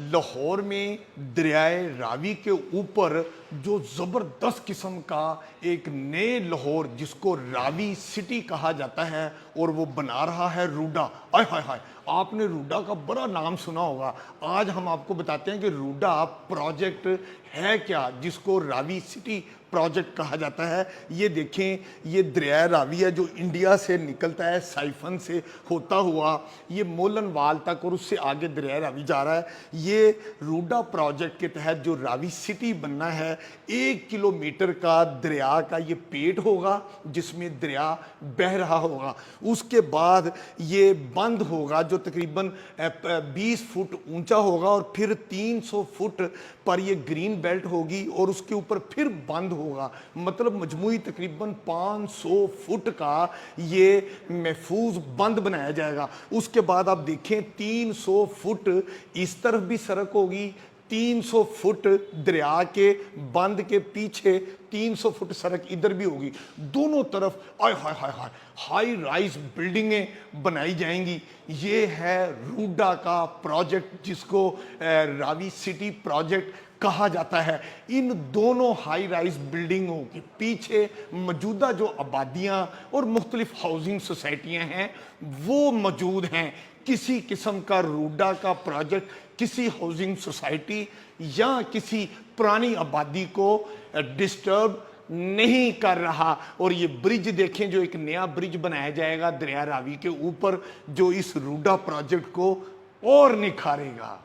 लाहौर में दरियाए रावी के ऊपर जो ज़बरदस्त किस्म का एक नए लाहौर जिसको रावी सिटी कहा जाता है और वो बना रहा है रूडा। आय हाय हाय, आपने रूडा का बड़ा नाम सुना होगा। आज हम आपको बताते हैं कि रूडा प्रोजेक्ट है क्या जिसको रावी सिटी प्रोजेक्ट कहा जाता है। ये देखें, ये दरिया रावी है जो इंडिया से निकलता है, साइफन से होता हुआ ये मोलनवाल तक और उससे आगे दरिया रावी जा रहा है। ये रूडा प्रोजेक्ट के तहत जो रावी सिटी बनना है, 1 किलोमीटर का दरिया का ये पेट होगा जिसमें दरिया बह रहा होगा। उसके बाद ये बंद होगा जो तकरीबन 20 फुट ऊंचा होगा और फिर 300 फुट पर ये ग्रीन बेल्ट होगी और उसके ऊपर फिर बंद होगा। मतलब मजमूई तकरीबन 500 फुट का ये महफूज बंद बनाया जाएगा। उसके बाद आप देखें 300 फुट इस तरफ भी सड़क होगी, 300 फुट दरिया के बंद के पीछे 300 फुट सड़क इधर भी होगी। दोनों तरफ आय हाय हाय हाय हाई राइज बिल्डिंगें बनाई जाएंगी। ये है रूडा का प्रोजेक्ट जिसको रावी सिटी प्रोजेक्ट कहा जाता है। इन दोनों हाई राइज बिल्डिंगों के पीछे मौजूदा जो आबादियाँ और मुख्तलिफ हाउसिंग सोसाइटियाँ हैं वो मौजूद हैं। किसी किस्म का रूडा का प्रोजेक्ट किसी हाउसिंग सोसाइटी या किसी पुरानी आबादी को डिस्टर्ब नहीं कर रहा। और ये ब्रिज देखें, जो एक नया ब्रिज बनाया जाएगा दरिया रावी के ऊपर, जो इस रूडा प्रोजेक्ट को और निखारेगा।